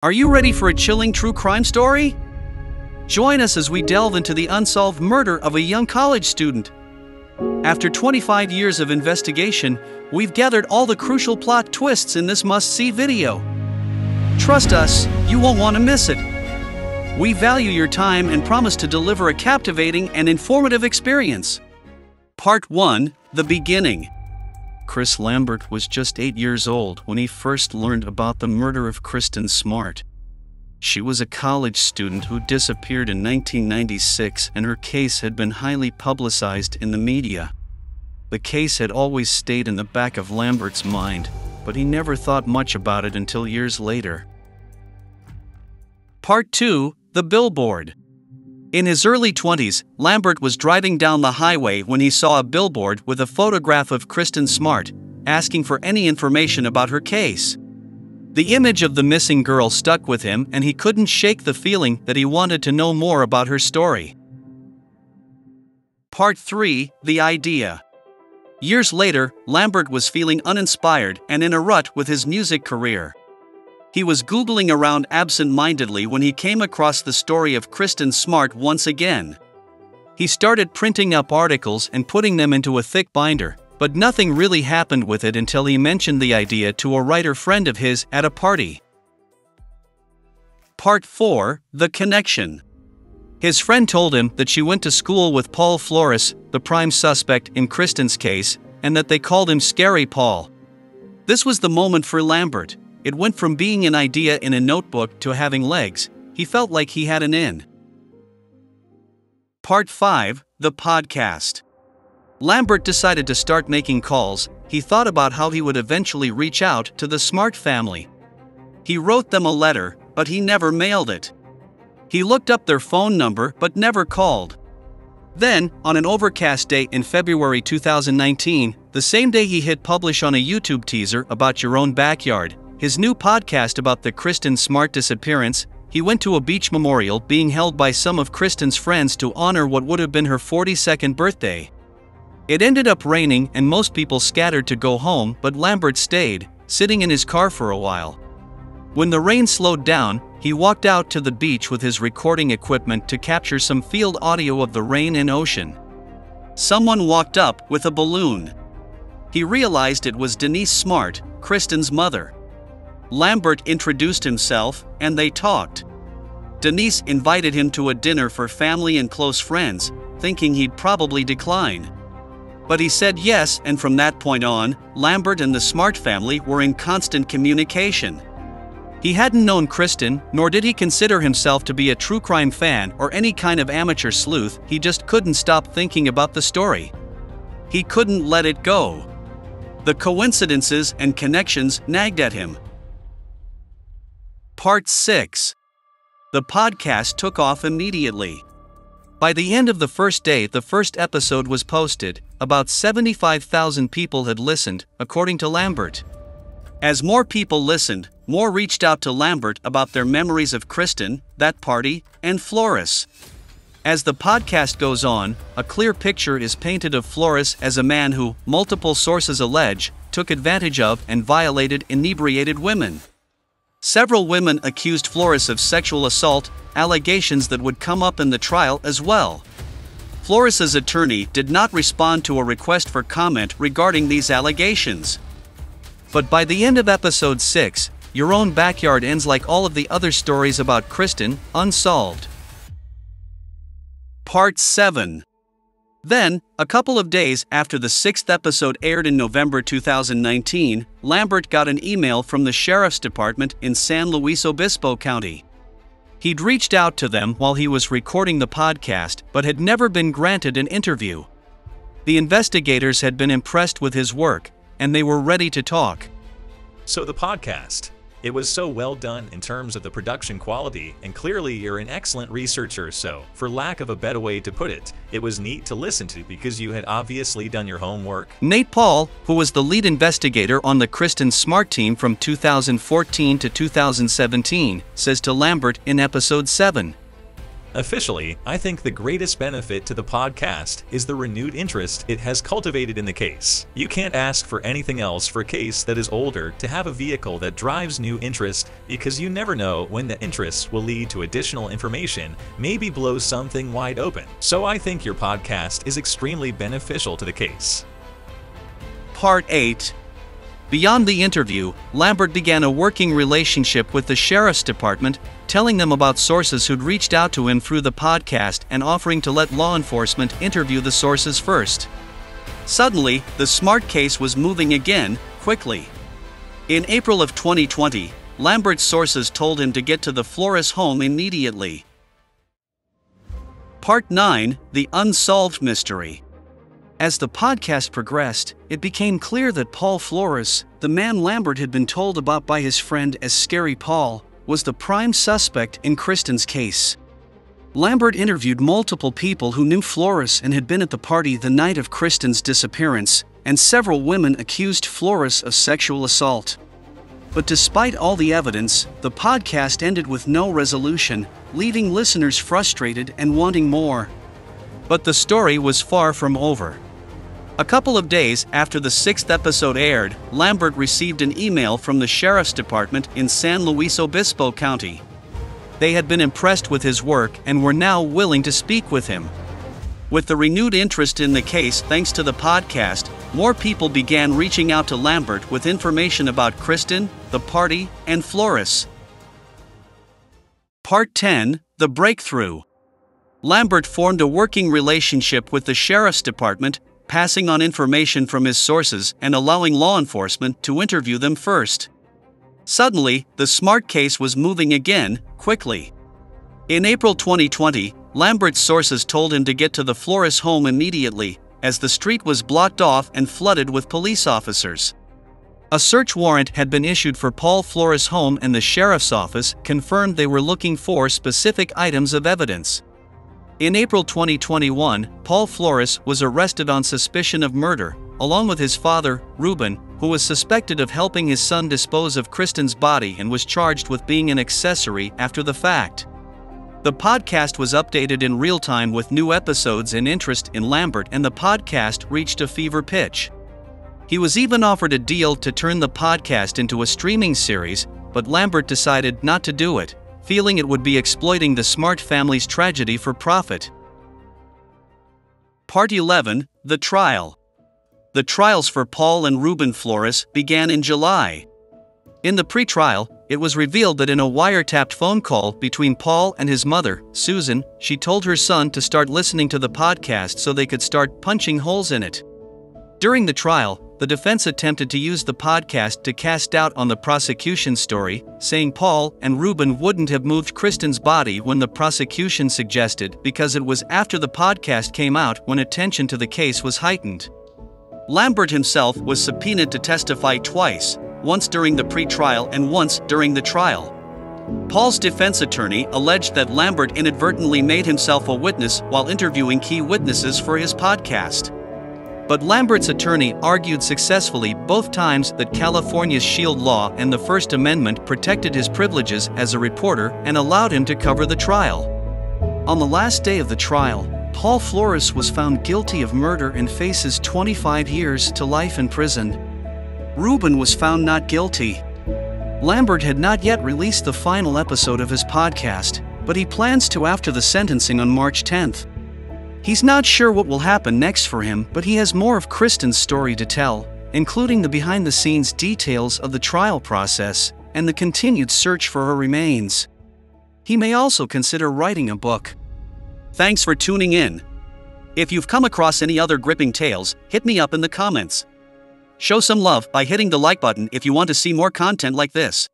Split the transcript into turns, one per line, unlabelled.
Are you ready for a chilling true crime story? Join us as we delve into the unsolved murder of a young college student. After 25 years of investigation, we've gathered all the crucial plot twists in this must-see video. Trust us, you won't want to miss it. We value your time and promise to deliver a captivating and informative experience. Part 1: The Beginning. Chris Lambert was just 8 years old when he first learned about the murder of Kristin Smart. She was a college student who disappeared in 1996, and her case had been highly publicized in the media. The case had always stayed in the back of Lambert's mind, but he never thought much about it until years later. Part 2: The Billboard. In his early 20s, Lambert was driving down the highway when he saw a billboard with a photograph of Kristin Smart, asking for any information about her case. The image of the missing girl stuck with him, and he couldn't shake the feeling that he wanted to know more about her story. Part 3: The Idea. Years later, Lambert was feeling uninspired and in a rut with his music career. He was Googling around absent-mindedly when he came across the story of Kristin Smart once again. He started printing up articles and putting them into a thick binder, but nothing really happened with it until he mentioned the idea to a writer friend of his at a party. Part 4: The Connection. His friend told him that she went to school with Paul Flores, the prime suspect in Kristin's case, and that they called him Scary Paul. This was the moment for Lambert. It went from being an idea in a notebook to having legs. He felt like he had an in. Part 5: The Podcast. Lambert decided to start making calls. He thought about how he would eventually reach out to the Smart family. He wrote them a letter, but he never mailed it. He looked up their phone number but never called. Then, on an overcast day in February 2019, the same day he hit publish on a YouTube teaser about Your Own Backyard, his new podcast about the Kristin Smart disappearance, he went to a beach memorial being held by some of Kristin's friends to honor what would have been her 42nd birthday. It ended up raining and most people scattered to go home, but Lambert stayed, sitting in his car for a while. When the rain slowed down, he walked out to the beach with his recording equipment to capture some field audio of the rain and ocean. Someone walked up with a balloon. He realized it was Denise Smart, Kristin's mother. Lambert introduced himself, and they talked. Denise invited him to a dinner for family and close friends, thinking he'd probably decline. But he said yes, and from that point on, Lambert and the Smart family were in constant communication. He hadn't known Kristin, nor did he consider himself to be a true crime fan or any kind of amateur sleuth. He just couldn't stop thinking about the story. He couldn't let it go. The coincidences and connections nagged at him. Part 6: The podcast took off immediately. By the end of the first day the first episode was posted, about 75,000 people had listened, according to Lambert. As more people listened, more reached out to Lambert about their memories of Kristin, that party, and Flores. As the podcast goes on, a clear picture is painted of Flores as a man who, multiple sources allege, took advantage of and violated inebriated women. Several women accused Flores of sexual assault, allegations that would come up in the trial as well. Flores's attorney did not respond to a request for comment regarding these allegations. But by the end of episode 6, Your Own Backyard ends like all of the other stories about Kristin, unsolved. Part 7. Then, a couple of days after the 6th episode aired in November 2019, Lambert got an email from the Sheriff's Department in San Luis Obispo County. He'd reached out to them while he was recording the podcast, but had never been granted an interview. The investigators had been impressed with his work, and they were ready to talk.
So the podcast. It was so well done in terms of the production quality, and clearly you're an excellent researcher, so, for lack of a better way to put it, it was neat to listen to because you had obviously done your homework.
Nate Paul, who was the lead investigator on the Kristin Smart team from 2014 to 2017, says to Lambert in episode 7,
Officially, I think the greatest benefit to the podcast is the renewed interest it has cultivated in the case. You can't ask for anything else for a case that is older to have a vehicle that drives new interest, because you never know when the interest will lead to additional information, maybe blow something wide open. So I think your podcast is extremely beneficial to the case.
Part 8. Beyond the interview, Lambert began a working relationship with the sheriff's department, telling them about sources who'd reached out to him through the podcast and offering to let law enforcement interview the sources first. Suddenly, the Smart case was moving again, quickly. In April of 2020, Lambert's sources told him to get to the Flores home immediately. Part 9. The Unsolved Mystery. As the podcast progressed, it became clear that Paul Flores, the man Lambert had been told about by his friend as Scary Paul, was the prime suspect in Kristin's case. Lambert interviewed multiple people who knew Flores and had been at the party the night of Kristin's disappearance, and several women accused Flores of sexual assault. But despite all the evidence, the podcast ended with no resolution, leaving listeners frustrated and wanting more. But the story was far from over. A couple of days after the 6th episode aired, Lambert received an email from the sheriff's department in San Luis Obispo County. They had been impressed with his work and were now willing to speak with him. With the renewed interest in the case thanks to the podcast, more people began reaching out to Lambert with information about Kristin, the party, and Flores. Part 10. The Breakthrough. Lambert formed a working relationship with the sheriff's department, passing on information from his sources and allowing law enforcement to interview them first. Suddenly, the Smart case was moving again, quickly. In April 2020, Lambert's sources told him to get to the Flores home immediately, as the street was blocked off and flooded with police officers. A search warrant had been issued for Paul Flores' home, and the sheriff's office confirmed they were looking for specific items of evidence. In April 2021, Paul Flores was arrested on suspicion of murder, along with his father, Ruben, who was suspected of helping his son dispose of Kristin's body and was charged with being an accessory after the fact. The podcast was updated in real time with new episodes, and interest in Lambert and the podcast reached a fever pitch. He was even offered a deal to turn the podcast into a streaming series, but Lambert decided not to do it, feeling it would be exploiting the Smart family's tragedy for profit. Part 11. The Trial. The trials for Paul and Ruben Flores began in July. In the pre-trial, it was revealed that in a wiretapped phone call between Paul and his mother, Susan, she told her son to start listening to the podcast so they could start punching holes in it. During the trial, the defense attempted to use the podcast to cast doubt on the prosecution's story, saying Paul and Ruben wouldn't have moved Kristin's body when the prosecution suggested, because it was after the podcast came out when attention to the case was heightened. Lambert himself was subpoenaed to testify twice, once during the pre-trial and once during the trial. Paul's defense attorney alleged that Lambert inadvertently made himself a witness while interviewing key witnesses for his podcast. But Lambert's attorney argued successfully both times that California's Shield Law and the First Amendment protected his privileges as a reporter and allowed him to cover the trial. On the last day of the trial, Paul Flores was found guilty of murder and faces 25 years to life in prison. Ruben was found not guilty. Lambert had not yet released the final episode of his podcast, but he plans to after the sentencing on March 10th. He's not sure what will happen next for him, but he has more of Kristin's story to tell, including the behind-the-scenes details of the trial process and the continued search for her remains. He may also consider writing a book. Thanks for tuning in. If you've come across any other gripping tales, hit me up in the comments. Show some love by hitting the like button if you want to see more content like this.